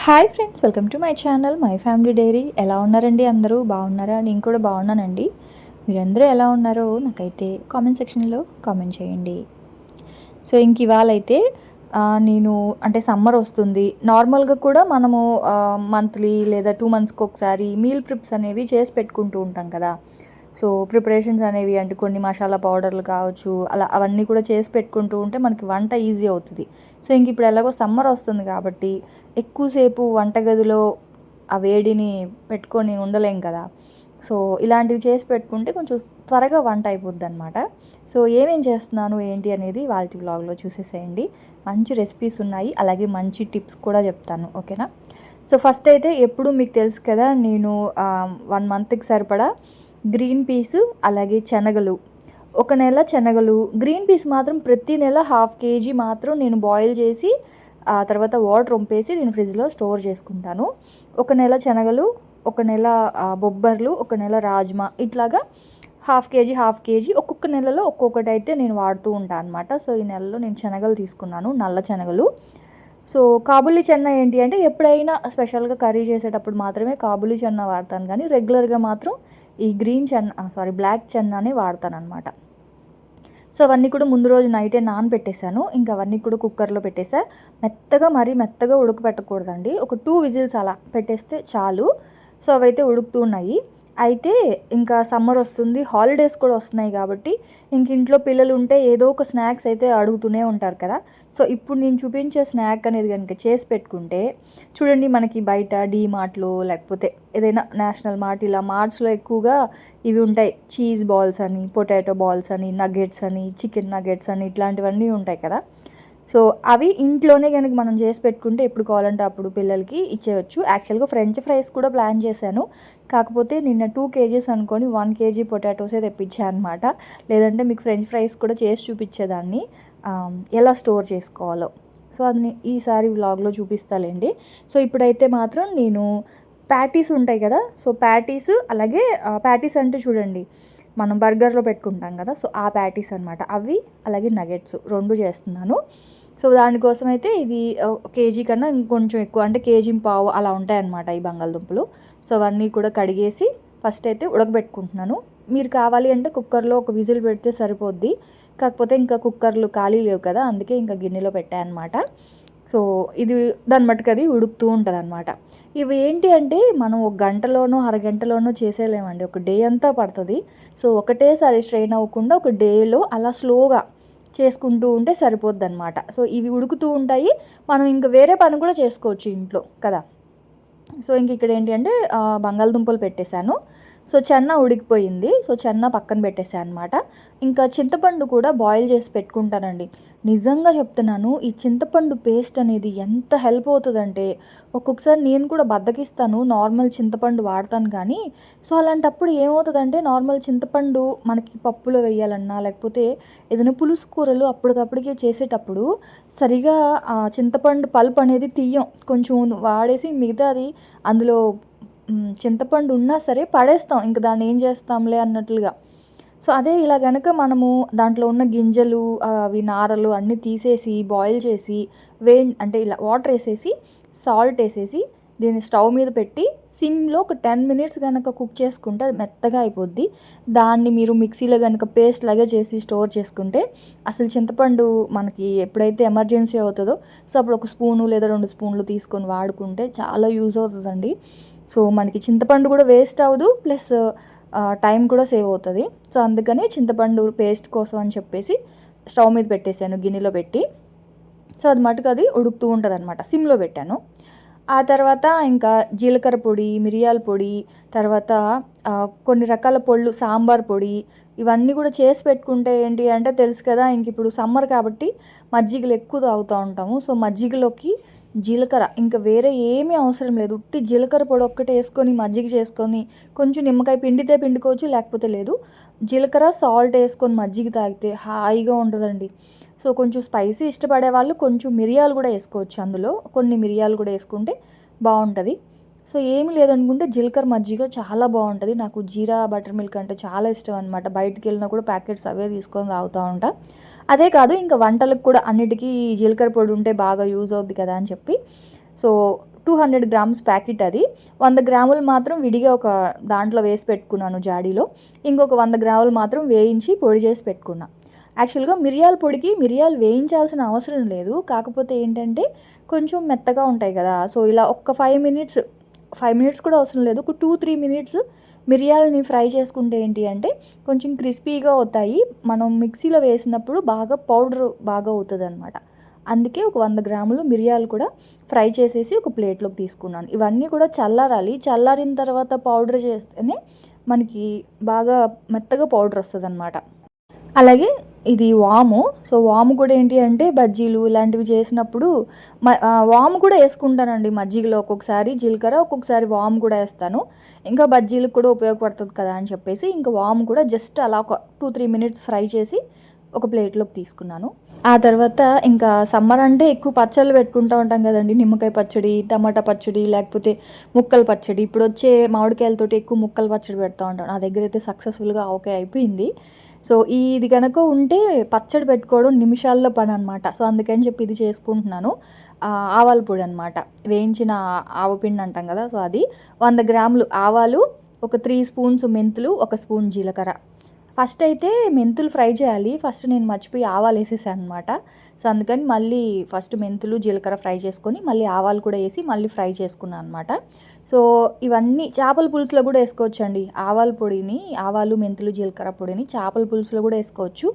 Hi friends, welcome to my channel my family dairy. ఎలా ఉన్నారండి? అందరూ బాగున్నారా? నేను కూడా బాగున్నానండి. మీరందరూ ఎలా ఉన్నారో నాకైతే కామెంట్ సెక్షన్లో కామెంట్ చేయండి. సో ఇంక ఇవాళ అయితే నేను అంటే సమ్మర్ వస్తుంది. నార్మల్గా కూడా మనము మంత్లీ లేదా 2 మంత్స్కి ఒకసారి మీల్ ప్రిప్స్ అనేవి చేసి పెట్టుకుంటూ ఉంటాం కదా. సో ప్రిపరేషన్స్ అనేవి అంటే కొన్ని మసాలా పౌడర్లు కావచ్చు, అలా అవన్నీ కూడా చేసి పెట్టుకుంటూ ఉంటే మనకి వంట ఈజీ అవుతుంది. సో ఇంక ఇప్పుడు ఎలాగో సమ్మర్ వస్తుంది కాబట్టి ఎక్కువసేపు వంటగదిలో ఆ వేడిని పెట్టుకొని ఉండలేం కదా. సో ఇలాంటివి చేసి పెట్టుకుంటే కొంచెం త్వరగా వంట అయిపోద్ది అనమాట. సో ఏమేం చేస్తున్నాను ఏంటి అనేది వాళ్ళ వ్లాగ్లో చూసేసేయండి. మంచి రెసిపీస్ ఉన్నాయి, అలాగే మంచి టిప్స్ కూడా చెప్తాను, ఓకేనా. సో ఫస్ట్ అయితే ఎప్పుడు మీకు తెలుసు కదా, నేను 1 మంత్కి సరిపడా గ్రీన్ పీస్ అలాగే శనగలు, ఒక నెల శనగలు, గ్రీన్ పీస్ మాత్రం ప్రతి నెల 1/2 kg మాత్రం నేను బాయిల్ చేసి ఆ తర్వాత వాటర్ వంపేసి నేను ఫ్రిడ్జ్లో స్టోర్ చేసుకుంటాను. ఒక నెల శనగలు, ఒక నెల బొబ్బర్లు, ఒక నెల రాజ్మా, ఇట్లాగా 1/2 kg ఒక్కొక్క నెలలో ఒక్కొక్కటి అయితే నేను వాడుతూ ఉంటాను అనమాట. సో ఈ నెలలో నేను శనగలు తీసుకున్నాను, నల్ల శనగలు. సో కాబులి చెన్న ఏంటి అంటే ఎప్పుడైనా స్పెషల్గా కర్రీ చేసేటప్పుడు మాత్రమే కాబులి చెన్న వాడతాను, కానీ రెగ్యులర్గా మాత్రం ఈ బ్లాక్ చెన్నానే వాడతాను అనమాట. సో అవన్నీ కూడా ముందు రోజు నైటే నానబెట్టేశాను. ఇంకా అవన్నీ కూడా కుక్కర్లో పెట్టేసా. మరీ మెత్తగా ఉడకపెట్టకూడదండి, ఒక 2 విజిల్స్ అలా పెట్టేస్తే చాలు. సో అవైతే ఉడుకుతూ ఉన్నాయి. అయితే ఇంకా సమ్మర్ వస్తుంది, హాలిడేస్ కూడా వస్తున్నాయి కాబట్టి ఇంక ఇంట్లో పిల్లలు ఉంటే ఏదో ఒక స్నాక్స్ అయితే అడుగుతూనే ఉంటారు కదా. సో ఇప్పుడు నేను చూపించే స్నాక్ అనేది కనుక చేసి పెట్టుకుంటే చూడండి, మనకి బయట డీమార్ట్లో లేకపోతే ఏదైనా నేషనల్ మార్ట్, ఇలా మార్ట్స్లో ఎక్కువగా ఇవి ఉంటాయి. చీజ్ బాల్స్ అని, పొటాటో బాల్స్ అని, నగెట్స్ అని, చికెన్ నగెట్స్ అని, ఇట్లాంటివన్నీ ఉంటాయి కదా. సో అవి ఇంట్లోనే కనుక మనం చేసి పెట్టుకుంటే ఎప్పుడు కావాలంటే అప్పుడు పిల్లలకి ఇచ్చేయచ్చు. యాక్చువల్గా ఫ్రెంచ్ ఫ్రైస్ కూడా ప్లాన్ చేశాను, కాకపోతే నిన్న 2 kgs అనుకొని 1 kg పొటాటోసే తెప్పించాను అనమాట. లేదంటే మీకు ఫ్రెంచ్ ఫ్రైస్ కూడా చేసి చూపించేదాన్ని ఎలా స్టోర్ చేసుకోవాలో. సో అది ఈసారి వ్లాగ్లో చూపిస్తాలేండి. సో ఇప్పుడైతే మాత్రం నేను ప్యాటీస్ ఉంటాయి కదా, సో ప్యాటీస్, అలాగే ప్యాటీస్ అంటే చూడండి మనం బర్గర్లో పెట్టుకుంటాం కదా, సో ఆ ప్యాటీస్ అనమాట అవి, అలాగే నగెట్స్ 2 చేస్తున్నాను. సో దానికోసం అయితే ఇది కేజీ కన్నా ఇంకొంచెం ఎక్కువ, అంటే 1.5 kg అలా ఉంటాయన్నమాట ఈ బంగాళదుంపలు. సో అవన్నీ కూడా కడిగేసి ఫస్ట్ అయితే ఉడకబెట్టుకుంటున్నాను. మీరు కావాలి అంటే కుక్కర్లో ఒక విజిల్ పెడితే సరిపోద్ది, కాకపోతే ఇంకా కుక్కర్లు ఖాళీ లేవు కదా, అందుకే ఇంకా గిన్నెలో పెట్టాయన్నమాట. సో ఇది దాని మట్టుకు అది ఉడుకుతూ ఉంటుంది అనమాట. ఇవి ఏంటి అంటే మనం ఒక గంటలోనో అరగంటలోనో చేసేయలేమండి, ఒక డే అంతా పడుతుంది. సో ఒకటేసారి స్ట్రెయిన్ అవ్వకుండా ఒక డేలో అలా స్లోగా చేసుకుంటూ ఉంటే సరిపోద్ది అనమాట. సో ఇవి ఉడుకుతూ ఉంటాయి, మనం ఇంకా వేరే పని కూడా చేసుకోవచ్చు ఇంట్లో కదా. సో ఇంక ఇక్కడ ఏంటి అంటే బంగాళదుంపలు పెట్టేశాను. సో చెన్న ఉడికిపోయింది, సో చెన్న పక్కన పెట్టేసాను అనమాట. ఇంకా చింతపండు కూడా బాయిల్ చేసి పెట్టుకుంటానండి. నిజంగా చెప్తున్నాను, ఈ చింతపండు పేస్ట్ అనేది ఎంత హెల్ప్ అవుతుందంటే, ఒక్కొక్కసారి నేను కూడా బద్దకిస్తాను, నార్మల్ చింతపండు వాడతాను కానీ. సో అలాంటప్పుడు ఏమవుతుందంటే, నార్మల్ చింతపండు మనకి పప్పులో వేయాలన్నా లేకపోతే ఏదైనా పులుసు కూరలు అప్పటికప్పటికే చేసేటప్పుడు సరిగా ఆ చింతపండు పల్ప్ అనేది తీయం, కొంచెం వాడేసి మిగతాది అందులో చింతపండు ఉన్నా సరే పడేస్తాం, ఇంకా దాన్ని ఏం చేస్తాంలే అన్నట్లుగా. సో అదే ఇలా కనుక మనము దాంట్లో ఉన్న గింజలు అవి నారలు అన్నీ తీసేసి బాయిల్ చేసి అంటే ఇలా వాటర్ వేసేసి సాల్ట్ వేసేసి దీన్ని స్టవ్ మీద పెట్టి సిమ్లో ఒక 10 minutes కనుక కుక్ చేసుకుంటే అది మెత్తగా అయిపోద్ది. దాన్ని మీరు మిక్సీలో కనుక పేస్ట్ లాగా చేసి స్టోర్ చేసుకుంటే అసలు చింతపండు మనకి ఎప్పుడైతే ఎమర్జెన్సీ అవుతుందో సో అప్పుడు 1 స్పూను లేదా 2 స్పూన్లు తీసుకొని వాడుకుంటే చాలా యూజ్ అవుతుందండి. సో మనకి చింతపండు కూడా వేస్ట్ అవ్వదు, ప్లస్ టైం కూడా సేవ్ అవుతుంది. సో అందుకని చింతపండు పేస్ట్ కోసం అని చెప్పేసి స్టవ్ మీద పెట్టేశాను గిన్నెలో పెట్టి. సో అది మటుకు అది ఉడుకుతూ ఉంటుంది అనమాట, సిమ్లో పెట్టాను. ఆ తర్వాత ఇంకా జీలకర్ర పొడి, మిరియాల పొడి, తర్వాత కొన్ని రకాల పొళ్ళు, సాంబార్ పొడి, ఇవన్నీ కూడా చేసి పెట్టుకుంటే ఏంటి అంటే తెలుసు కదా, ఇంక ఇప్పుడు సమ్మర్ కాబట్టి మజ్జిగలు ఎక్కువ తాగుతూ ఉంటాము. సో మజ్జిగలోకి జీలకర్ర, ఇంకా వేరే ఏమీ అవసరం లేదు, ఉట్టి జీలకర్ర పొడి ఒక్కటే వేసుకొని మజ్జిగ చేసుకొని కొంచెం నిమ్మకాయ పిండితే పిండుకోవచ్చు, లేకపోతే లేదు. జీలకర్ర సాల్ట్ వేసుకొని మజ్జిగ తాగితే హాయిగా ఉంటుందండి. సో కొంచెం స్పైసీ ఇష్టపడే వాళ్ళు కొంచెం మిరియాలు కూడా వేసుకోవచ్చు, అందులో కొన్ని మిరియాలు కూడా వేసుకుంటే బాగుంటుంది. సో ఏమీ లేదనుకుంటే జీలకర్ర మజ్జిగ చాలా బాగుంటుంది. నాకు జీరా బటర్ మిల్క్ అంటే చాలా ఇష్టం అనమాట. బయటికి వెళ్ళినా కూడా ప్యాకెట్స్ అవే తీసుకొని తాగుతూ ఉంటా. అదే కాదు, ఇంకా వంటలకు కూడా అన్నిటికీ జీలకర్ర పొడి ఉంటే బాగా యూజ్ అవుద్ది కదా అని చెప్పి సో 200 గ్రామ్స్ ప్యాకెట్ అది. 100 గ్రాములు మాత్రం విడిగా ఒక దాంట్లో వేసి పెట్టుకున్నాను జాడీలో. ఇంకొక 100 గ్రాములు మాత్రం వేయించి పొడి చేసి పెట్టుకున్నా. యాక్చువల్గా మిరియాల పొడికి మిరియాలు వేయించాల్సిన అవసరం లేదు, కాకపోతే ఏంటంటే కొంచెం మెత్తగా ఉంటాయి కదా. సో ఇలా ఒక్క 5 మినిట్స్ కూడా అవసరం లేదు, ఒక 2-3 మినిట్స్ మిరియాలని ఫ్రై చేసుకుంటే ఏంటి అంటే కొంచెం క్రిస్పీగా అవుతాయి. మనం మిక్సీలో వేసినప్పుడు పౌడర్ బాగా అవుతుంది అనమాట. అందుకే ఒక 100 గ్రాములు మిరియాలు కూడా ఫ్రై చేసేసి ఒక ప్లేట్లోకి తీసుకున్నాను. ఇవన్నీ కూడా చల్లారాలి. చల్లారిన తర్వాత పౌడర్ చేస్తేనే మనకి బాగా మెత్తగా పౌడర్ వస్తుంది అనమాట. అలాగే ఇది వాము. సో వాము కూడా ఏంటి అంటే బజ్జీలు ఇలాంటివి చేసినప్పుడు వాము కూడా వేసుకుంటానండి మజ్జిగలో. ఒక్కొక్కసారి జీలకర్ర, ఒక్కొక్కసారి వాము కూడా వేస్తాను. ఇంకా బజ్జీలకు కూడా ఉపయోగపడుతుంది కదా అని చెప్పేసి ఇంకా వాము కూడా జస్ట్ అలా ఒక 2-3 మినిట్స్ ఫ్రై చేసి ఒక ప్లేట్లోకి తీసుకున్నాను. ఆ తర్వాత ఇంకా సమ్మర్ అంటే ఎక్కువ పచ్చళ్ళు పెట్టుకుంటూ ఉంటాం కదండి. నిమ్మకాయ పచ్చడి, టమాటా పచ్చడి, లేకపోతే ముక్కల పచ్చడి. ఇప్పుడు వచ్చే మామిడికాయలతోటి ఎక్కువ ముక్కల పచ్చడి పెడతా ఉంటాను. నా దగ్గర అయితే సక్సెస్ఫుల్గా ఆవకాయ అయిపోయింది. సో ఇది కనుక ఉంటే పచ్చడి పెట్టుకోవడం నిమిషాల్లో పని అనమాట. సో అందుకని చెప్పి ఇది చేసుకుంటున్నాను. ఆవాల పొడి అనమాట, వేయించిన ఆవపిండి అంటాం కదా. సో అది 100 గ్రాములు ఆవాలు, ఒక 3 స్పూన్స్ మెంతులు, 1 స్పూన్ జీలకర్ర. ఫస్ట్ అయితే మెంతులు ఫ్రై చేయాలి. ఫస్ట్ నేను మర్చిపోయి ఆవాలు వేసేసాను అనమాట. సో అందుకని మళ్ళీ ఫస్ట్ మెంతులు జీలకర్ర ఫ్రై చేసుకొని మళ్ళీ ఆవాలు కూడా వేసి మళ్ళీ ఫ్రై చేసుకున్నాను అనమాట. సో ఇవన్నీ చేపల పులుసులో కూడా వేసుకోవచ్చండి. ఆవాల పొడిని, ఆవాలు మెంతులు జీలకర్ర పొడిని చేపల పులుసులో కూడా వేసుకోవచ్చు.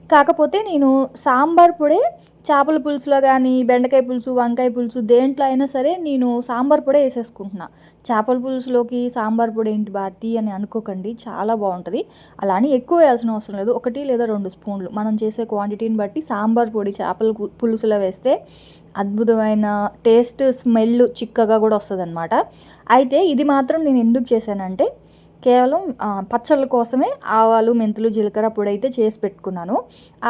కాకపోతే నేను సాంబార్ పొడే చేపల పులుసులో కానీ, బెండకాయ పులుసు, వంకాయ పులుసు దేంట్లో అయినా సరే నేను సాంబార్ పొడే వేసేసుకుంటున్నా. చేపల పులుసులోకి సాంబార్ పొడి ఏంటి భారతి అని అనుకోకండి, చాలా బాగుంటుంది. అలా అని ఎక్కువ వేయాల్సిన అవసరం లేదు, 1 లేదా 2 స్పూన్లు మనం చేసే క్వాంటిటీని బట్టి సాంబార్ పొడి చేపల పులుసులో వేస్తే అద్భుతమైన టేస్ట్, స్మెల్ చిక్కగా కూడా వస్తుంది అనమాట. అయితే ఇది మాత్రం నేను ఎందుకు చేశానంటే కేవలం పచ్చళ్ళ కోసమే ఆవాలు మెంతులు జీలకర్ర పొడి అయితే చేసి పెట్టుకున్నాను.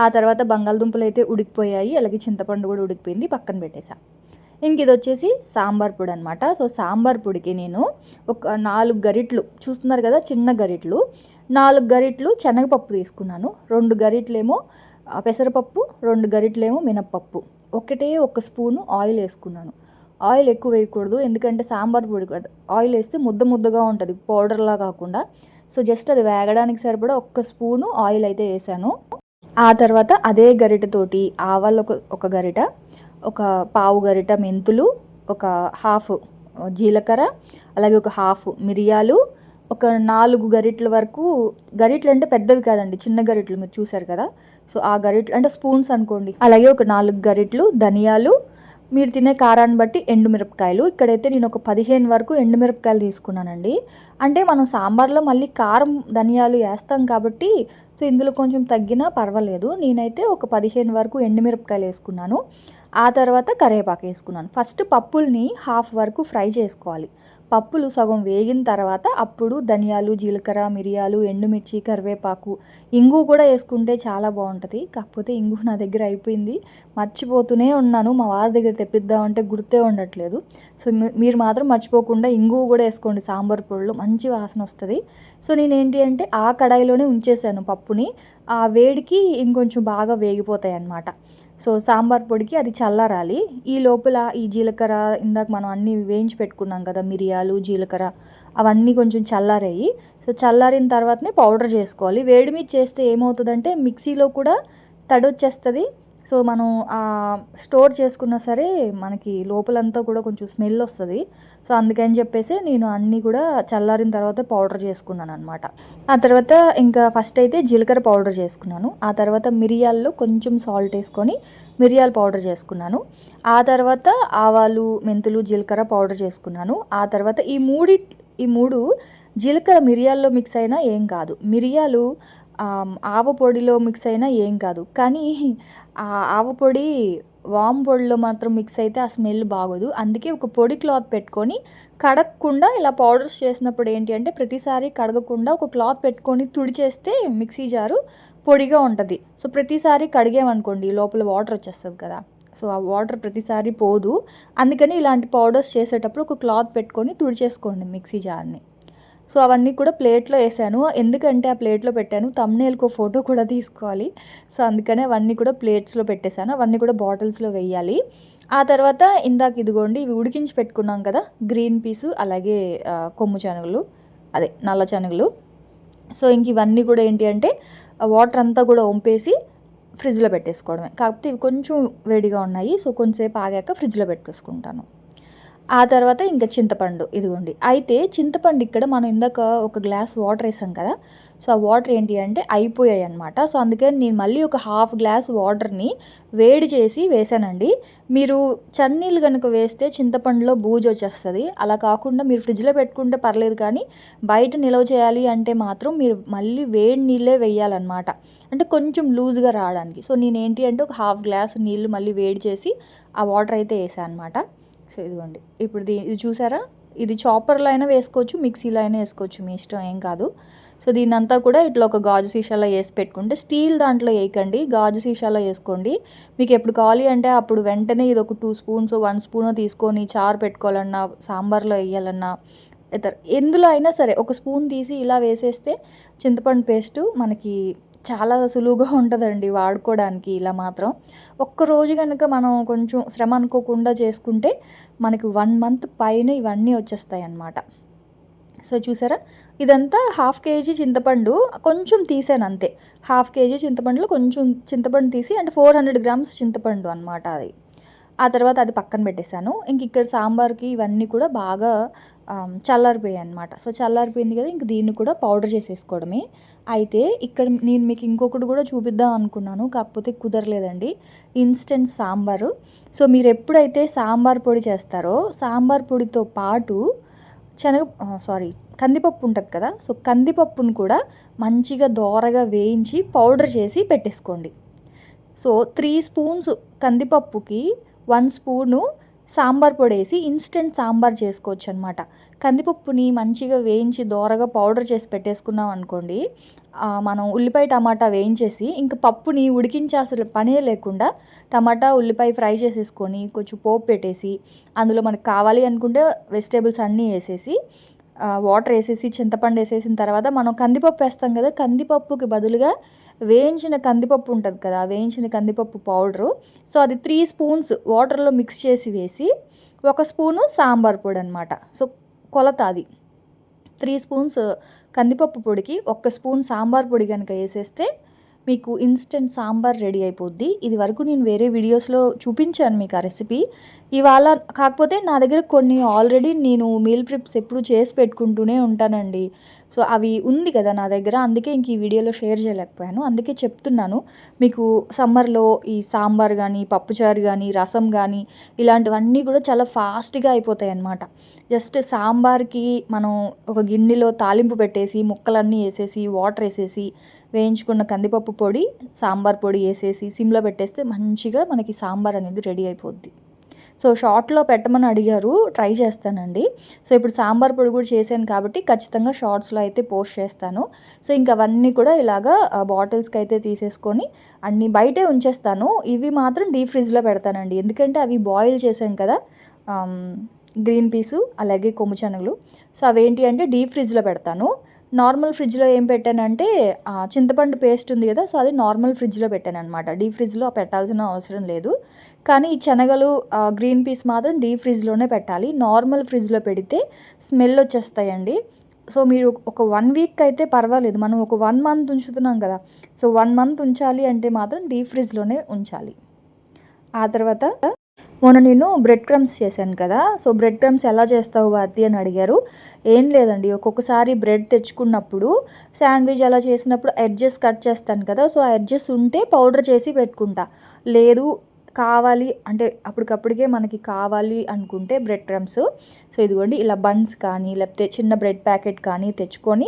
ఆ తర్వాత బంగాళదుంపలు అయితే ఉడికిపోయాయి, అలాగే చింతపండు కూడా ఉడికిపోయింది, పక్కన పెట్టేసా. ఇంక ఇది వచ్చేసి సాంబార్ పొడి అనమాట. సో సాంబార్ పొడికి నేను ఒక 4 గరిట్లు, చూస్తున్నారు కదా చిన్న గరిట్లు, 4 గరిట్లు శనగపప్పు తీసుకున్నాను. 2 గరిట్లేమో పెసరపప్పు, 2 గరిట్లేమో మినప్పప్పు, ఒక స్పూను ఆయిల్ వేసుకున్నాను. ఆయిల్ ఎక్కువ వేయకూడదు, ఎందుకంటే సాంబార్ పొడి కదా, ఆయిల్ వేస్తే ముద్దగా ఉంటుంది, పౌడర్లా కాకుండా. సో జస్ట్ అది వేగడానికి సరిపడా 1 స్పూను ఆయిల్ అయితే వేసాను. ఆ తర్వాత అదే గరిటతోటి ఆవాలు ఒక గరిట, ఒక పావు గరిట మెంతులు, ఒక హాఫ్ జీలకర్ర, అలాగే ఒక హాఫ్ మిరియాలు, ఒక 4 గరిటల వరకు, గరిటలు అంటే పెద్దవి కాదండి, చిన్న గరిటలు మీరు చూసారు కదా. సో ఆ గరిటలు అంటే స్పూన్స్ అనుకోండి. అలాగే ఒక 4 గరిటలు ధనియాలు, మీరు తినే కారాన్ని బట్టి ఎండుమిరపకాయలు. ఇక్కడైతే నేను ఒక 15 వరకు ఎండుమిరపకాయలు తీసుకున్నానండి. అంటే మనం సాంబార్లో మళ్ళీ కారం ధనియాలు వేస్తాం కాబట్టి సో ఇందులో కొంచెం తగ్గినా పర్వాలేదు. నేనైతే ఒక 15 వరకు ఎండుమిరపకాయలు వేసుకున్నాను. ఆ తర్వాత కరివేపాకు వేసుకున్నాను. ఫస్ట్ పప్పుల్ని హాఫ్ వరకు ఫ్రై చేసుకోవాలి. పప్పులు సగం వేగిన తర్వాత అప్పుడు ధనియాలు, జీలకర్ర, మిరియాలు, ఎండుమిర్చి, కరివేపాకు, ఇంగు కూడా వేసుకుంటే చాలా బాగుంటుంది. కాకపోతే ఇంగు నా దగ్గర అయిపోయింది, మర్చిపోతూనే ఉన్నాను. మా వారి దగ్గర తెప్పిద్దామంటే గుర్తే ఉండట్లేదు. సో మీరు మాత్రం మర్చిపోకుండా ఇంగు కూడా వేసుకోండి, సాంబార్ పొడిలో మంచి వాసన వస్తుంది. సో నేనేంటి అంటే ఆ కడాయిలోనే ఉంచేసాను పప్పుని, ఆ వేడికి ఇంకొంచెం బాగా వేగిపోతాయి అన్నమాట. సో సాంబార్ పొడికి అది చల్లారాలి. ఈ లోపల ఈ జీలకర్ర ఇందాక మనం అన్నీ వేయించి పెట్టుకున్నాం కదా, మిరియాలు జీలకర్ర అవన్నీ కొంచెం చల్లారాయి. సో చల్లారిన తర్వాతనే పౌడర్ చేసుకోవాలి. వేడి మీద చేస్తే ఏమవుతుందంటే మిక్సీలో కూడా తడి వచ్చేస్తుంది. సో మనం స్టోర్ చేసుకున్నా సరే మనకి లోపలంతా కూడా కొంచెం స్మెల్ వస్తుంది. సో అందుకని చెప్పేసి నేను అన్నీ కూడా చల్లారిన తర్వాత పౌడర్ చేసుకున్నాను అనమాట. ఆ తర్వాత ఇంకా ఫస్ట్ అయితే జీలకర్ర పౌడర్ చేసుకున్నాను. ఆ తర్వాత మిరియాల్లో కొంచెం సాల్ట్ వేసుకొని మిరియాల పౌడర్ చేసుకున్నాను. ఆ తర్వాత ఆవాలు మెంతులు జీలకర్ర పౌడర్ చేసుకున్నాను. ఆ తర్వాత ఈ మూడు జీలకర్ర మిరియాల్లో మిక్స్ అయినా ఏం కాదు, మిరియాలు ఆవ పొడిలో మిక్స్ అయినా ఏం కాదు, కానీ ఆ ఆవ పొడి వామ్ పొడిలో మాత్రం మిక్స్ అయితే ఆ స్మెల్ బాగోదు. అందుకే ఒక పొడి క్లాత్ పెట్టుకొని కడగకుండా ఇలా పౌడర్స్ చేసినప్పుడు ఏంటి అంటే ప్రతిసారి కడగకుండా ఒక క్లాత్ పెట్టుకొని తుడిచేస్తే మిక్సీ జారు పొడిగా ఉంటుంది. సో ప్రతిసారి కడిగామనుకోండి లోపల వాటర్ వచ్చేస్తుంది కదా, సో ఆ వాటర్ ప్రతిసారి పోదు. అందుకని ఇలాంటి పౌడర్స్ చేసేటప్పుడు ఒక క్లాత్ పెట్టుకొని తుడిచేసుకోండి మిక్సీ జార్ని. సో అవన్నీ కూడా ప్లేట్లో వేసాను. ఎందుకంటే ఆ ప్లేట్లో పెట్టాను, థంబ్నెయిల్కి ఫోటో కూడా తీసుకోవాలి. సో అందుకనే అవన్నీ కూడా ప్లేట్స్లో పెట్టేశాను. అవన్నీ కూడా బాటిల్స్లో వేయాలి. ఆ తర్వాత ఇందాక ఇదిగోండి ఇవి ఉడికించి పెట్టుకున్నాం కదా, గ్రీన్ పీసు అలాగే కొమ్ము శనగలు, అదే నల్ల శనగలు. సో ఇంక ఇవన్నీ కూడా ఏంటి అంటే వాటర్ అంతా కూడా వంపేసి ఫ్రిడ్జ్లో పెట్టేసుకోవడమే. కాకపోతే ఇవి కొంచెం వేడిగా ఉన్నాయి, సో కొంచెంసేపు ఆగాక ఫ్రిడ్జ్లో పెట్టేసుకుంటాను. ఆ తర్వాత ఇంకా చింతపండు ఇదిగోండి. అయితే చింతపండు ఇక్కడ మనం ఇందాక ఒక గ్లాస్ వాటర్ వేసాం కదా, సో ఆ వాటర్ ఏంటి అంటే అయిపోయాయి అనమాట. సో అందుకని నేను మళ్ళీ ఒక హాఫ్ గ్లాస్ వాటర్ని వేడి చేసి వేసానండి. మీరు చన్నీళ్ళు కనుక వేస్తే చింతపండులో బూజు వచ్చేస్తుంది. అలా కాకుండా మీరు ఫ్రిడ్జ్లో పెట్టుకుంటే పర్లేదు, కానీ బయట నిల్వ చేయాలి అంటే మాత్రం మీరు మళ్ళీ వేడి నీళ్ళే వేయాలన్నమాట, అంటే కొంచెం లూజ్గా రావడానికి. సో నేనేంటి అంటే ఒక హాఫ్ గ్లాస్ నీళ్ళు మళ్ళీ వేడి చేసి ఆ వాటర్ అయితే వేసాను అనమాట. సో ఇదిగోండి, ఇప్పుడు ఇది చూసారా, ఇది చాపర్లో అయినా వేసుకోవచ్చు, మిక్సీలో అయినా వేసుకోవచ్చు, మీ ఇష్టం, ఏం కాదు. సో దీన్నంతా కూడా ఇట్లా ఒక గాజు సీసాలో వేసి పెట్టుకుంటే, స్టీల్ దాంట్లో వేయకండి, గాజు సీసాలో వేసుకోండి. మీకు ఎప్పుడు కావాలి అంటే అప్పుడు వెంటనే ఇది ఒక 2 స్పూన్స్ 1 స్పూన్ తీసుకొని చారు పెట్టుకోవాలన్నా, సాంబార్లో వేయాలన్నా, ఎందులో అయినా సరే ఒక స్పూన్ తీసి ఇలా వేసేస్తే చింతపండు పేస్టు మనకి చాలా సులువుగా ఉంటుందండి వాడుకోవడానికి. ఇలా మాత్రం ఒక్కరోజు కనుక మనం కొంచెం శ్రమ అనుకోకుండా చేసుకుంటే మనకి 1 మంత్ పైన ఇవన్నీ వచ్చేస్తాయి అన్నమాట. సో చూసారా, ఇదంతా 1/2 కేజీ చింతపండు కొంచెం తీసాను అంతే. 1/2 కేజీ చింతపండులో కొంచెం చింతపండు తీసి, అంటే 400 గ్రామ్స్ చింతపండు అనమాట అది. ఆ తర్వాత అది పక్కన పెట్టేశాను. ఇంక ఇక్కడ సాంబార్కి ఇవన్నీ కూడా బాగా చల్లారిపోయాయి అనమాట. సో చల్లారిపోయింది కదా, ఇంక దీన్ని కూడా పౌడర్ చేసేసుకోవడమే. అయితే ఇక్కడ నేను మీకు ఇంకొకటి కూడా చూపిద్దాం అనుకున్నాను, కాకపోతే కుదరలేదండి. ఇన్స్టెంట్ సాంబారు. సో మీరు ఎప్పుడైతే సాంబార్ పొడి చేస్తారో, సాంబార్ పొడితో పాటు కందిపప్పు ఉంటుంది కదా, సో కందిపప్పును కూడా మంచిగా దోరగా వేయించి పౌడర్ చేసి పెట్టేసుకోండి. సో 3 స్పూన్స్ కందిపప్పుకి 1 స్పూను సాంబార్ పొడి వేసి ఇన్స్టెంట్ సాంబార్ చేసుకోవచ్చు అనమాట. కందిపప్పుని మంచిగా వేయించి దోరగా పౌడర్ చేసి పెట్టేసుకున్నాం అనుకోండి, మనం ఉల్లిపాయ టమాటా వేయించేసి ఇంకా పప్పుని ఉడికించే అసలు పనే లేకుండా టమాటా ఉల్లిపాయ ఫ్రై చేసేసుకొని కొంచెం పోపు పెట్టేసి అందులో మనకు కావాలి అనుకుంటే వెజిటేబుల్స్ అన్నీ వేసేసి వాటర్ వేసేసి చింతపండు వేసేసిన తర్వాత మనం కందిపప్పు వేస్తాం కదా, కందిపప్పుకి బదులుగా వేయించిన కందిపప్పు ఉంటుంది కదా, వేయించిన కందిపప్పు పౌడరు. సో అది 3 స్పూన్స్ వాటర్లో మిక్స్ చేసి వేసి 1 స్పూను సాంబార్ పొడి అనమాట. సో కొలత అది 3 స్పూన్స్ కందిపప్పు పొడికి 1 స్పూన్ సాంబార్ పొడి కనుక వేసేస్తే మీకు ఇన్స్టెంట్ సాంబార్ రెడీ అయిపోద్ది. ఇది వరకు నేను వేరే వీడియోస్లో చూపించాను మీకు ఆ రెసిపీ. ఇవాళ కాకపోతే నా దగ్గర కొన్ని ఆల్రెడీ నేను మీల్ ప్రిప్స్ ఎప్పుడు చేసి పెట్టుకుంటూనే ఉంటానండి. సో అవి ఉంది కదా నా దగ్గర, అందుకే ఇంక ఈ వీడియోలో షేర్ చేయలేకపోయాను. అందుకే చెప్తున్నాను మీకు, సమ్మర్లో ఈ సాంబార్ కానీ, పప్పుచారు కానీ, రసం కానీ ఇలాంటివన్నీ కూడా చాలా ఫాస్ట్గా అయిపోతాయి అన్నమాట. జస్ట్ సాంబార్కి మనం ఒక గిన్నెలో తాలింపు పెట్టేసి ముక్కలన్నీ వేసేసి వాటర్ వేసేసి వేయించుకున్న కందిపప్పు పొడి సాంబార్ పొడి వేసేసి సిమ్లో పెట్టేస్తే మంచిగా మనకి సాంబార్ అనేది రెడీ అయిపోద్ది. సో షార్ట్లో పెట్టమని అడిగారు, ట్రై చేస్తానండి. సో ఇప్పుడు సాంబార్ పొడి కూడా చేశాను కాబట్టి ఖచ్చితంగా షార్ట్స్లో అయితే పోస్ట్ చేస్తాను. సో ఇంకా అవన్నీ కూడా ఇలాగా బాటిల్స్కి అయితే తీసేసుకొని అన్నీ బయటే ఉంచేస్తాను. ఇవి మాత్రం డీప్ ఫ్రిడ్జ్లో పెడతానండి, ఎందుకంటే అవి బాయిల్ చేశాం కదా, గ్రీన్ పీసు అలాగే కొమ్ము శనగలు. సో అవేంటి అంటే డీప్ ఫ్రిడ్జ్లో పెడతాను. నార్మల్ ఫ్రిడ్జ్లో ఏం పెట్టానంటే చింతపండు పేస్ట్ ఉంది కదా, సో అది నార్మల్ ఫ్రిడ్జ్లో పెట్టాను అనమాట. డీప్ ఫ్రిడ్జ్లో పెట్టాల్సిన అవసరం లేదు. కానీ ఈ శనగలు గ్రీన్ పీస్ మాత్రం డీప్ ఫ్రిడ్జ్లోనే పెట్టాలి. నార్మల్ ఫ్రిడ్జ్లో పెడితే స్మెల్ వచ్చేస్తాయండి. సో మీరు ఒక 1 వీక్ అయితే పర్వాలేదు, మనం ఒక 1 మంత్ ఉంచుతున్నాం కదా, సో 1 మంత్ ఉంచాలి అంటే మాత్రం డీప్ ఫ్రిడ్జ్లోనే ఉంచాలి. ఆ తర్వాత మొన్న నేను బ్రెడ్ క్రమ్స్ చేశాను కదా, సో బ్రెడ్ క్రమ్స్ ఎలా చేస్తావు భారతి అని అడిగారు. ఏం లేదండి, ఒక్కొక్కసారి బ్రెడ్ తెచ్చుకున్నప్పుడు శాండ్విచ్ అలా చేసినప్పుడు ఎడ్జెస్ కట్ చేస్తాను కదా, సో ఆ ఎడ్జెస్ ఉంటే పౌడర్ చేసి పెట్టుకుంటా. లేదు కావాలి అంటే అప్పటికప్పటికే మనకి కావాలి అనుకుంటే బ్రెడ్ క్రమ్స్, సో ఇదిగోండి ఇలా బన్స్ కానీ లేకపోతే చిన్న బ్రెడ్ ప్యాకెట్ కానీ తెచ్చుకొని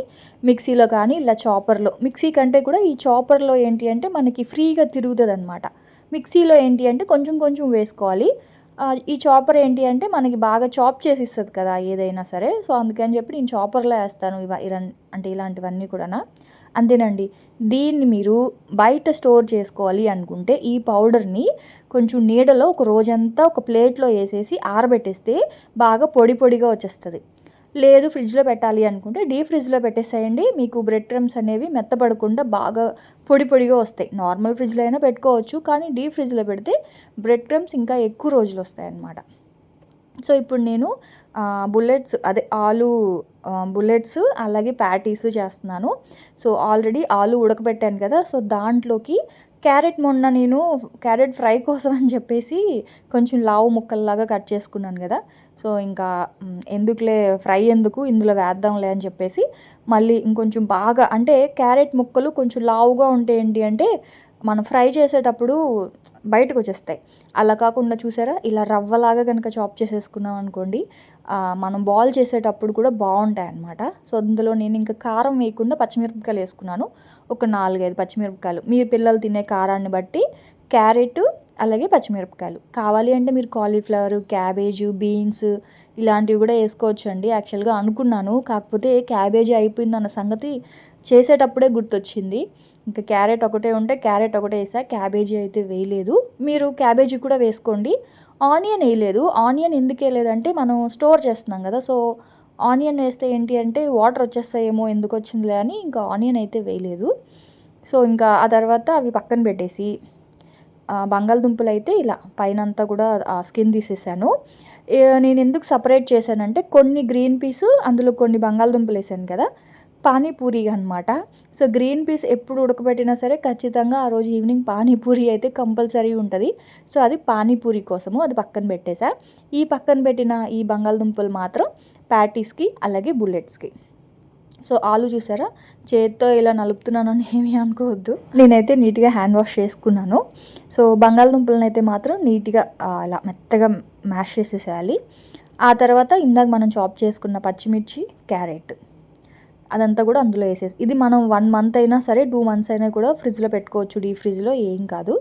మిక్సీలో కానీ ఇలా చాపర్లో, మిక్సీ కంటే కూడా ఈ చాపర్లో ఏంటి అంటే మనకి ఫ్రీగా తిరుగుతుంది అనమాట. మిక్సీలో ఏంటి అంటే కొంచెం కొంచెం వేసుకోవాలి. ఈ చాపర్ ఏంటి అంటే మనకి బాగా చాప్ చేసి ఇస్తుంది కదా ఏదైనా సరే, సో అందుకని చెప్పి నేను చాపర్లో వేస్తాను అంటే ఇలాంటివన్నీ కూడా. అంతేనండి. దీన్ని మీరు బయట స్టోర్ చేసుకోవాలి అనుకుంటే ఈ పౌడర్ని కొంచెం నీడలో ఒక రోజంతా ఒక ప్లేట్లో వేసేసి ఆరబెట్టేస్తే బాగా పొడి పొడిగా వచ్చేస్తుంది. లేదు ఫ్రిడ్జ్లో పెట్టాలి అనుకుంటే డీప్ ఫ్రిడ్జ్లో పెట్టేసేయండి. మీకు బ్రెడ్ క్రమ్స్ అనేవి మెత్తపడకుండా బాగా పొడి పొడిగా వస్తాయి. నార్మల్ ఫ్రిడ్జ్లో అయినా పెట్టుకోవచ్చు, కానీ డీప్ ఫ్రిడ్జ్లో పెడితే బ్రెడ్ క్రమ్స్ ఇంకా ఎక్కువ రోజులు వస్తాయన్నమాట. సో ఇప్పుడు నేను బుల్లెట్స్ అదే ఆలు బుల్లెట్స్ అలాగే ప్యాటీస్ చేస్తున్నాను. సో ఆల్రెడీ ఆలు ఉడకబెట్టాను కదా, సో దాంట్లోకి క్యారెట్ మొన్న నేను క్యారెట్ ఫ్రై కోసం అని చెప్పేసి కొంచెం లావు ముక్కల్లాగా కట్ చేసుకున్నాను కదా. సో ఇంకా ఎందుకులే ఫ్రై ఎందుకు, ఇందులో వేద్దాంలే అని చెప్పేసి మళ్ళీ ఇంకొంచెం బాగా, అంటే క్యారెట్ ముక్కలు కొంచెం లావుగా ఉంటే ఏంటి అంటే మనం ఫ్రై చేసేటప్పుడు బయటకు వచ్చేస్తాయి. అలా కాకుండా చూసారా, ఇలా రవ్వలాగా కనుక చాప్ చేసేసుకున్నాం అనుకోండి, మనం బాల్ చేసేటప్పుడు కూడా బాగుంటాయి అన్నమాట. సో అందులో నేను ఇంకా కారం వేయకుండా పచ్చిమిరపకాయలు వేసుకున్నాను, ఒక 4-5 పచ్చిమిరపకాయలు. మీరు పిల్లలు తినే కారాన్ని బట్టి క్యారెట్ అలాగే పచ్చిమిరపకాయలు. కావాలి అంటే మీరు కాలీఫ్లవర్, క్యాబేజు, బీన్స్ ఇలాంటివి కూడా వేసుకోవచ్చు అండి. యాక్చువల్గా అనుకున్నాను, కాకపోతే క్యాబేజీ అయిపోయిందన్న సంగతి చేసేటప్పుడే గుర్తొచ్చింది. ఇంకా క్యారెట్ ఒకటే ఉంటే క్యారెట్ ఒకటే వేసా, క్యాబేజీ అయితే వేయలేదు. మీరు క్యాబేజీ కూడా వేసుకోండి. ఆనియన్ వేయలేదు. ఆనియన్ ఎందుకు వేయలేదంటే మనం స్టోర్ చేస్తున్నాం కదా, సో ఆనియన్ వేస్తే ఏంటి అంటే వాటర్ వచ్చేస్తాయేమో, ఎందుకు వచ్చిందిలే అని ఇంకా ఆనియన్ అయితే వేయలేదు. సో ఇంకా ఆ తర్వాత అవి పక్కన పెట్టేసి బంగాళదుంపలు అయితే ఇలా పైన అంతా కూడా స్కిన్ తీసేసాను. నేను ఎందుకు సపరేట్ చేశానంటే కొన్ని గ్రీన్ పీస్, అందులో కొన్ని బంగాళదుంపలు వేసాను కదా, పానీపూరి అనమాట. సో గ్రీన్ పీస్ ఎప్పుడు ఉడకబెట్టినా సరే ఖచ్చితంగా ఆ రోజు ఈవినింగ్ పానీపూరి అయితే కంపల్సరీ ఉంటుంది. సో అది పానీపూరి కోసము అది పక్కన పెట్టేసా. ఈ పక్కన పెట్టిన ఈ బంగాళదుంపలు మాత్రం ప్యాటీస్కి అలాగే బుల్లెట్స్కి. సో ఆలు చూసారా, చేత్తో ఇలా నలుపుతున్నానని ఏమీ అనుకోవద్దు, నేనైతే నీట్గా హ్యాండ్ వాష్ చేసుకున్నాను. సో బంగాళదుంపలను అయితే మాత్రం నీట్గా అలా మెత్తగా మ్యాష్ చేసేసేయాలి. ఆ తర్వాత ఇందాక మనం చాప్ చేసుకున్న పచ్చిమిర్చి, క్యారెట్ అదంతా కూడా అందులో వేసేసి, ఇది మనం 1 మంత్ అయినా సరే 2 మంత్స్ అయినా కూడా ఫ్రిడ్జ్లో పెట్టుకోవచ్చు, డీప్ ఫ్రిడ్జ్లో ఏం కాదు.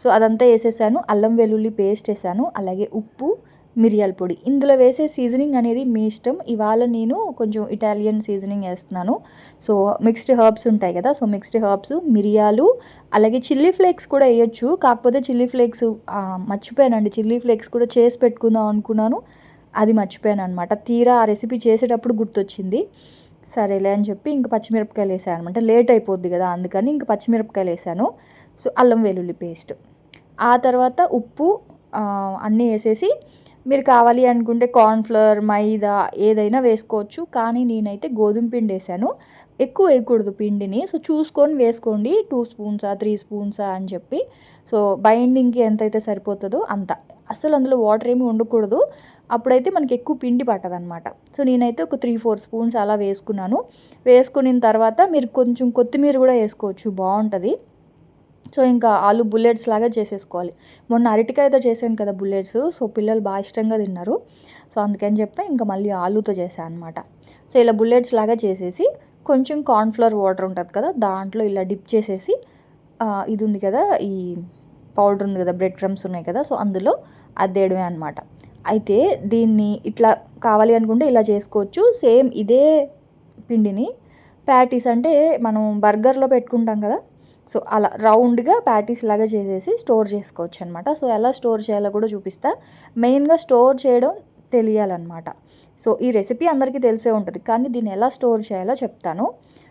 సో అదంతా వేసేసాను. అల్లం వెల్లుల్లి పేస్ట్ వేసాను, అలాగే ఉప్పు, మిరియాల పొడి. ఇందులో వేసే సీజనింగ్ అనేది మీ ఇష్టం. ఇవాళ నేను కొంచెం ఇటాలియన్ సీజనింగ్ వేస్తున్నాను. సో మిక్స్డ్ హర్బ్స్ ఉంటాయి కదా, సో మిక్స్డ్ హర్బ్స్, మిరియాలు, అలాగే చిల్లీ ఫ్లేక్స్ కూడా వేయొచ్చు. కాకపోతే చిల్లీ ఫ్లేక్స్ మర్చిపోయానండి, చిల్లీ ఫ్లేక్స్ కూడా చేసి పెట్టుకుందాం అనుకున్నాను, అది మర్చిపోయాను అనమాట. తీరా ఆ రెసిపీ చేసేటప్పుడు గుర్తొచ్చింది. సరేలే అని చెప్పి ఇంక పచ్చిమిరపకాయలు వేసాను అనమాట, లేట్ అయిపోద్ది కదా అందుకని ఇంక పచ్చిమిరపకాయలు వేసాను. సో అల్లం వెల్లుల్లి పేస్ట్, ఆ తర్వాత ఉప్పు అన్నీ వేసేసి, మీరు కావాలి అనుకుంటే కార్న్ఫ్లవర్, మైదా ఏదైనా వేసుకోవచ్చు, కానీ నేనైతే గోధుమ పిండి వేసాను. ఎక్కువ వేయకూడదు పిండిని, సో చూసుకొని వేసుకోండి, 2 స్పూన్సా 3 స్పూన్సా అని చెప్పి. సో బైండింగ్కి ఎంతైతే సరిపోతుందో అంత, అసలు అందులో వాటర్ ఏమి ఉండకూడదు, అప్పుడైతే మనకి ఎక్కువ పిండి పట్టదనమాట. సో నేనైతే ఒక 3-4 స్పూన్స్ అలా వేసుకున్నాను. వేసుకున్న తర్వాత మీరు కొంచెం కొత్తిమీర కూడా వేసుకోవచ్చు, బాగుంటుంది. సో ఇంకా ఆలు బుల్లెట్స్ లాగా చేసేసుకోవాలి. మొన్న అరటికాయతో చేశాను కదా బుల్లెట్స్, సో పిల్లలు బాగా ఇష్టంగా తిన్నారు. సో అందుకని చెప్పి ఇంకా మళ్ళీ ఆలుతో చేశాను అనమాట. సో ఇలా బుల్లెట్స్ లాగా చేసేసి కొంచెం కార్న్ఫ్లవర్ వాటర్ ఉంటుంది కదా, దాంట్లో ఇలా డిప్ చేసేసి ఇది ఉంది కదా, ఈ పౌడర్ ఉంది కదా, బ్రెడ్ క్రమ్స్ ఉన్నాయి కదా, సో అందులో అద్దేయడమే అనమాట. అయితే దీన్ని ఇట్లా కావాలి అనుకుంటే ఇలా చేసుకోవచ్చు. సేమ్ ఇదే పిండిని ప్యాటీస్, అంటే మనం బర్గర్లో పెట్టుకుంటాం కదా, సో అలా రౌండ్గా ప్యాటీస్ లాగా చేసేసి స్టోర్ చేసుకోవచ్చు అనమాట. సో ఎలా స్టోర్ చేయాలో కూడా చూపిస్తా. మెయిన్గా స్టోర్ చేయడం తెలియాలన్నమాట. సో ఈ రెసిపీ అందరికీ తెలిసే ఉంటుంది, కానీ దీన్ని ఎలా స్టోర్ చేయాలో చెప్తాను.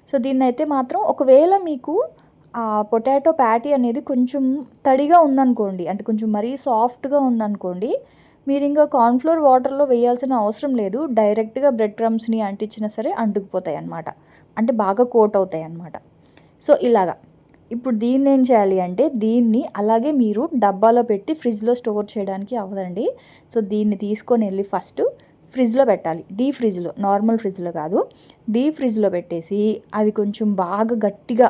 సో దీన్ని అయితే మాత్రం ఒకవేళ మీకు పొటాటో ప్యాటీ అనేది కొంచెం తడిగా ఉందనుకోండి, అంటే కొంచెం మరీ సాఫ్ట్గా ఉందనుకోండి, మీరు ఇంకా కార్న్ఫ్లోర్ వాటర్లో వేయాల్సిన అవసరం లేదు, డైరెక్ట్గా బ్రెడ్ క్రమ్స్ని అంటించినా సరే అంటుకుపోతాయి అన్నమాట, అంటే బాగా కోట్ అవుతాయి అన్నమాట. సో ఇలాగా ఇప్పుడు దీన్ని ఏం చేయాలి అంటే, దీన్ని అలాగే మీరు డబ్బాలో పెట్టి ఫ్రిడ్జ్లో స్టోర్ చేయడానికి అవ్వదండి. సో దీన్ని తీసుకొని వెళ్ళి ఫస్ట్ ఫ్రిడ్జ్లో పెట్టాలి, డీప్ ఫ్రిడ్జ్లో, నార్మల్ ఫ్రిడ్జ్లో కాదు, డీప్ ఫ్రిడ్జ్లో పెట్టేసి అవి కొంచెం బాగా గట్టిగా,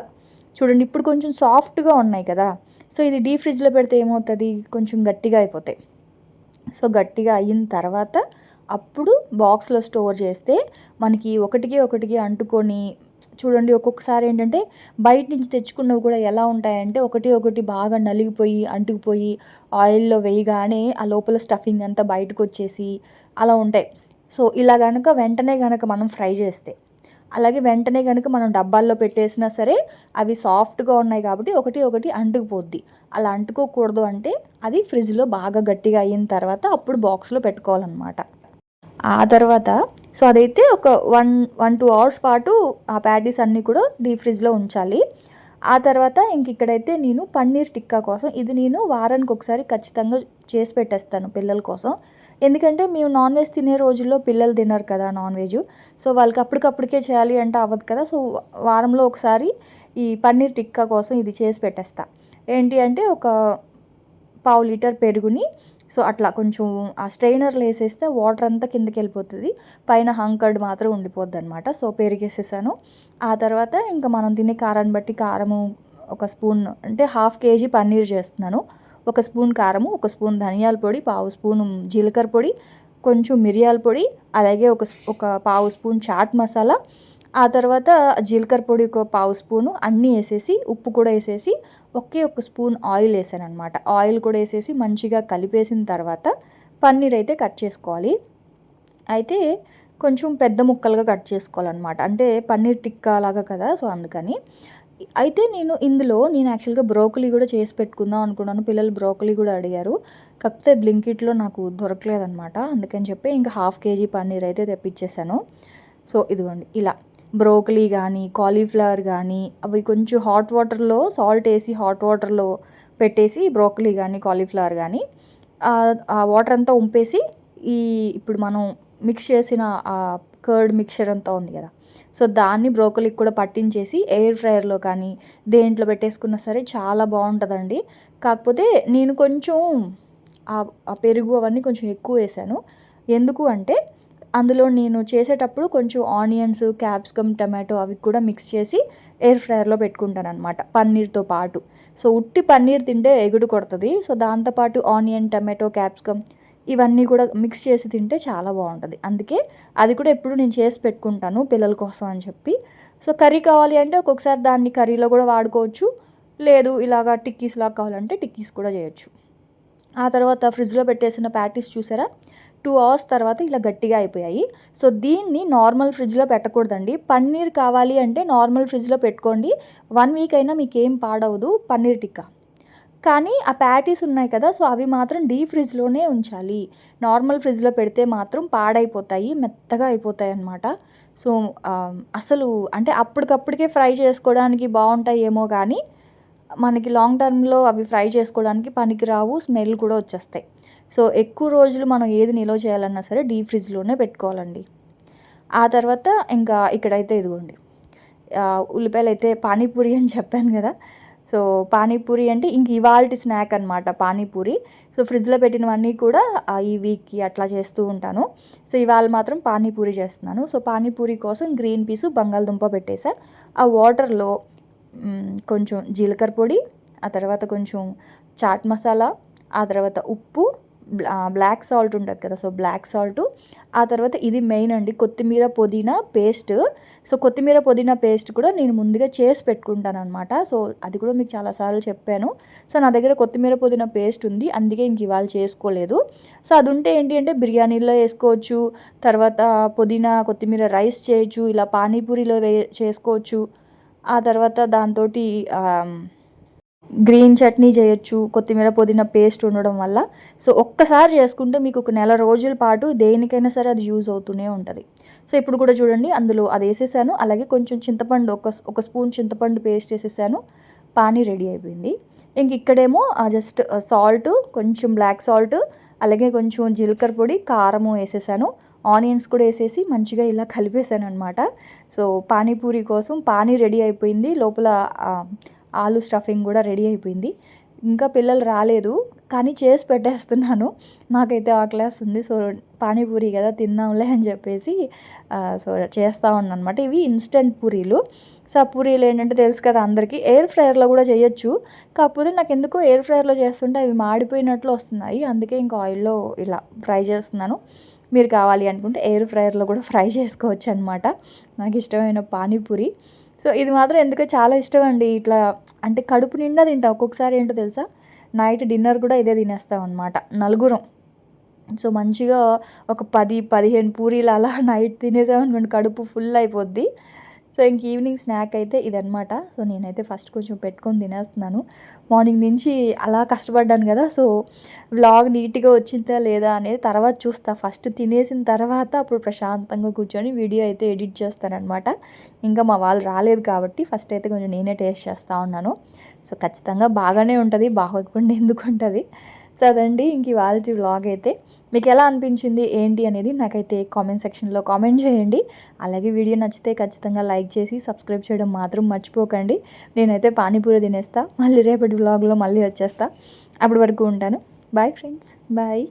చూడండి ఇప్పుడు కొంచెం సాఫ్ట్గా ఉన్నాయి కదా, సో ఇది డీప్ ఫ్రిడ్జ్లో పెడితే ఏమవుతుంది, కొంచెం గట్టిగా అయిపోతాయి. సో గట్టిగా అయిన తర్వాత అప్పుడు బాక్స్లో స్టోర్ చేస్తే మనకి ఒకటికి అంటుకొని, చూడండి ఒక్కొక్కసారి ఏంటంటే బయట నుంచి తెచ్చుకున్నవి కూడా ఎలా ఉంటాయంటే ఒకటి బాగా నలిగిపోయి అంటుకుపోయి ఆయిల్లో వేయగానే ఆ లోపల స్టఫింగ్ అంతా బయటకు వచ్చేసి అలా ఉంటాయి. సో ఇలా కనుక వెంటనే కనుక మనం ఫ్రై చేస్తే, అలాగే వెంటనే కనుక మనం డబ్బాల్లో పెట్టేసినా సరే అవి సాఫ్ట్గా ఉన్నాయి కాబట్టి ఒకటి అంటుకుపోద్ది. అలా అంటుకోకూడదు అంటే అది ఫ్రిడ్జ్లో బాగా గట్టిగా అయిన తర్వాత అప్పుడు బాక్స్లో పెట్టుకోవాలన్నమాట. ఆ తర్వాత సో అదైతే ఒక 1-2 అవర్స్ పాటు ఆ ప్యాటీస్ అన్నీ కూడా డీప్ ఫ్రిడ్జ్లో ఉంచాలి. ఆ తర్వాత ఇక్కడైతే నేను పన్నీర్ టిక్కా కోసం ఇది నేను వారానికి ఒకసారి ఖచ్చితంగా చేసి పెట్టేస్తాను పిల్లల కోసం. ఎందుకంటే మేము నాన్ వెజ్ తినే రోజుల్లో పిల్లలు తినరు కదా నాన్ వెజ్. సో వాళ్ళకి అప్పటికప్పటికే చేయాలి అంటే అవ్వదు కదా. సో వారంలో ఒకసారి ఈ పన్నీర్ టిక్కా కోసం ఇది చేసి పెట్టేస్తా. ఏంటి అంటే ఒక పావు లీటర్ పెరుగుని సో అట్లా కొంచెం ఆ స్ట్రైనర్లో వేసేస్తే వాటర్ అంతా కిందకి వెళ్ళిపోతుంది, పైన హంకర్డ్ మాత్రం ఉండిపోద్ది అనమాట. సో పెరిగేసేసాను. ఆ తర్వాత ఇంకా మనం తినే కారాన్ని బట్టి కారము ఒక స్పూన్ అంటే 1/2 కేజీ పన్నీర్ చేస్తున్నాను. 1 స్పూన్ కారము, 1 స్పూన్ ధనియాల పొడి, పావు స్పూను జీలకర్ర పొడి, కొంచెం మిరియాల పొడి, అలాగే ఒక పావు స్పూన్ చాట్ మసాలా, ఆ తర్వాత జీలకర్ర పొడి ఒక పావు స్పూను అన్నీ వేసేసి ఉప్పు కూడా వేసేసి ఒక స్పూన్ ఆయిల్ వేసాను అనమాట. ఆయిల్ కూడా వేసేసి మంచిగా కలిపేసిన తర్వాత పన్నీర్ అయితే కట్ చేసుకోవాలి. అయితే కొంచెం పెద్ద ముక్కలుగా కట్ చేసుకోవాలన్నమాట. అంటే పన్నీర్ టిక్కా లాగా కదా, సో అందుకని. అయితే ఇందులో నేను యాక్చువల్గా బ్రోకలీ కూడా చేసి పెట్టుకుందాం అనుకున్నాను. పిల్లలు బ్రోకలీ కూడా అడిగారు. కాకపోతే బ్లింకిట్లో నాకు దొరకలేదనమాట. అందుకని చెప్పి ఇంకా 1/2 కేజీ పన్నీర్ అయితే తెప్పించేసాను. సో ఇదిగోండి ఇలా బ్రోకలీ కానీ కాలీఫ్లవర్ కానీ అవి కొంచెం హాట్ వాటర్లో సాల్ట్ వేసి హాట్ వాటర్లో పెట్టేసి బ్రోకలీ కానీ కాలీఫ్లవర్ కానీ ఆ వాటర్ అంతా ఉంపేసి ఇప్పుడు మనం మిక్స్ చేసిన ఆ కర్డ్ మిక్చర్ అంతా ఉంది కదా, సో దాన్ని బ్రోకలీకి కూడా పట్టించేసి ఎయిర్ ఫ్రైయర్లో కానీ దేంట్లో పెట్టేసుకున్నా సరే చాలా బాగుంటుందండి. కాకపోతే నేను కొంచెం ఆ పెరుగు అవన్నీ కొంచెం ఎక్కువ వేసాను. ఎందుకు అంటే అందులో నేను చేసేటప్పుడు కొంచెం ఆనియన్స్, క్యాప్సికమ్, టమాటో అవి కూడా మిక్స్ చేసి ఎయిర్ ఫ్రైయర్లో పెట్టుకుంటాను అనమాట పన్నీర్తో పాటు. సో ఉట్టి పన్నీర్ తింటే ఎగుడు కొడుతుంది. సో దాంతోపాటు ఆనియన్, టమాటో, క్యాప్సికమ్ ఇవన్నీ కూడా మిక్స్ చేసి తింటే చాలా బాగుంటుంది. అందుకే అది కూడా ఎప్పుడు నేను చేసి పెట్టుకుంటాను పిల్లల కోసం అని చెప్పి. సో కర్రీ కావాలి అంటే ఒక్కొక్కసారి దాన్ని కర్రీలో కూడా వాడుకోవచ్చు, లేదు ఇలాగా టిక్కీస్ లాగా కావాలంటే టిక్కీస్ కూడా చేయొచ్చు. ఆ తర్వాత ఫ్రిడ్జ్లో పెట్టేసిన ప్యాటీస్ చూసారా, 2 అవర్స్ తర్వాత ఇలా గట్టిగా అయిపోయాయి. సో దీన్ని నార్మల్ ఫ్రిడ్జ్లో పెట్టకూడదండి. పన్నీర్ కావాలి అంటే నార్మల్ ఫ్రిడ్జ్లో పెట్టుకోండి. 1 వీక్ అయినా మీకు ఏం పాడవదు పన్నీర్ టిక్కా. కానీ ఆ ప్యాటీస్ ఉన్నాయి కదా, సో అవి మాత్రం డీప్ ఫ్రిడ్జ్లోనే ఉంచాలి. నార్మల్ ఫ్రిడ్జ్లో పెడితే మాత్రం పాడైపోతాయి, మెత్తగా అయిపోతాయి అన్నమాట. సో అసలు అంటే అప్పటికప్పటికే ఫ్రై చేసుకోవడానికి బాగుంటాయేమో కానీ మనకి లాంగ్ టర్మ్లో అవి ఫ్రై చేసుకోవడానికి పనికిరావు, స్మెల్ కూడా వచ్చేస్తాయి. సో ఎక్కువ రోజులు మనం ఏది నిల్వ చేయాలన్నా సరే డీప్ ఫ్రిడ్జ్లోనే పెట్టుకోవాలండి. ఆ తర్వాత ఇంకా ఇక్కడైతే ఇదిగోండి ఉల్లిపాయలు అయితే పానీపూరి అని చెప్పాను కదా, సో పానీపూరి అంటే ఇంక ఇవాల్టి స్నాక్ అనమాట పానీపూరి. సో ఫ్రిడ్జ్లో పెట్టినవన్నీ కూడా ఈ వీక్కి అట్లా చేస్తూ ఉంటాను. సో ఇవాళ మాత్రం పానీపూరి చేస్తున్నాను. సో పానీపూరి కోసం గ్రీన్ పీసు బంగాళదుంప పెట్టేసా. ఆ వాటర్లో కొంచెం జీలకర్ర పొడి, ఆ తర్వాత కొంచెం చాట్ మసాలా, ఆ తర్వాత ఉప్పు, బ్లాక్ సాల్ట్ ఉంటుంది కదా, సో బ్లాక్ సాల్ట్, ఆ తర్వాత ఇది మెయిన్ అండి కొత్తిమీర పుదీనా పేస్ట్. సో కొత్తిమీర పుదీనా పేస్ట్ కూడా నేను ముందుగా చేసి పెట్టుకుంటాను అనమాట. సో అది కూడా మీకు చాలాసార్లు చెప్పాను. సో నా దగ్గర కొత్తిమీర పుదీనా పేస్ట్ ఉంది, అందుకే ఇంక ఇవాళ చేసుకోలేదు. సో అది ఉంటే ఏంటి అంటే బిర్యానీలో వేసుకోవచ్చు, తర్వాత పుదీనా కొత్తిమీర రైస్ చేయొచ్చు, ఇలా పానీపూరిలో చేసుకోవచ్చు. ఆ తర్వాత దాంతో గ్రీన్ చట్నీ చేయొచ్చు కొత్తిమీర పుదీనా పేస్ట్ ఉండడం వల్ల. సో ఒక్కసారి చేసుకుంటే మీకు ఒక నెల రోజుల పాటు దేనికైనా సరే అది యూజ్ అవుతూనే ఉంటుంది. సో ఇప్పుడు కూడా చూడండి అందులో అది వేసేసాను. అలాగే కొంచెం చింతపండు ఒక స్పూన్ చింతపండు పేస్ట్ వేసేసాను. పానీ రెడీ అయిపోయింది. ఇక్కడేమో జస్ట్ సాల్ట్, కొంచెం బ్లాక్ సాల్ట్, అలాగే కొంచెం జీలకర్ర పొడి, కారము వేసేసాను. ఆనియన్స్ కూడా వేసేసి మంచిగా ఇలా కలిపేసాను అనమాట. సో పానీపూరి కోసం పానీ రెడీ అయిపోయింది, లోపల ఆలు స్టఫింగ్ కూడా రెడీ అయిపోయింది. ఇంకా పిల్లలు రాలేదు కానీ చేసి పెట్టేస్తున్నాను. నాకైతే ఆకలేస్తుంది. సో పానీపూరి కదా తిందాంలే అని చెప్పేసి సో చేస్తూ ఉన్నాను అనమాట. ఇవి ఇన్స్టెంట్ పూరీలు. సో ఆ పూరీలు ఏంటంటే తెలుసు కదా అందరికీ, ఎయిర్ ఫ్రైయర్లో కూడా చేయొచ్చు. కాకపోతే నాకు ఎందుకో ఎయిర్ ఫ్రైయర్లో చేస్తుంటే అవి మాడిపోయినట్లు వస్తున్నాయి, అందుకే ఇంకా ఆయిల్లో ఇలా ఫ్రై చేస్తున్నాను. మీరు కావాలి అనుకుంటే ఎయిర్ ఫ్రైయర్లో కూడా ఫ్రై చేసుకోవచ్చు అనమాట. నాకు ఇష్టమైన పానీపూరి. సో ఇది మాత్రం ఎందుకో చాలా ఇష్టం అండి. ఇట్లా అంటే కడుపు నిండా తింటా. ఒక్కొక్కసారి ఏంటో తెలుసా, నైట్ డిన్నర్ కూడా ఇదే తినేస్తాం అనమాట నలుగురం. సో మంచిగా ఒక 10-15 పూరీలు అలా నైట్ తినేసామనుకోండి కడుపు ఫుల్ అయిపోద్ది. సో ఇంక ఈవినింగ్ స్నాక్ అయితే ఇదనమాట. సో నేనైతే ఫస్ట్ కొంచెం పెట్టుకొని తినేస్తున్నాను. మార్నింగ్ నుంచి అలా కష్టపడ్డాను కదా! సో వ్లాగ్ నీట్‌గా వచ్చిందా లేదా అనేది తర్వాత చూస్తా. ఫస్ట్ తినేసిన తర్వాత అప్పుడు ప్రశాంతంగా కూర్చొని వీడియో అయితే ఎడిట్ చేస్తాననమాట. ఇంకా మా వాళ్ళు రాలేదు కాబట్టి ఫస్ట్ అయితే కొంచెం నేనే టేస్ట్ చేస్తా ఉన్నాను. సో ఖచ్చితంగా బాగానే ఉంటది. బాగోకుండా ఎందుకుంటది. సో అదండి ఇంక ఇవాల్టి వ్లాగ్ అయితే. మీకు ఎలా అనిపించింది ఏంటి అనేది నాకైతే కామెంట్ సెక్షన్‌లో కామెంట్ చేయండి. అలాగే వీడియో నచ్చితే ఖచ్చితంగా లైక్ చేసి సబ్స్క్రైబ్ చేయడం మాత్రం మర్చిపోకండి. నేనైతే పానీపూరి తినేస్తా. మళ్ళీ రేపటి వ్లాగ్‌లో మళ్ళీ వచ్చేస్తా. అప్పటి వరకు ఉంటాను. Bye friends. బాయ్.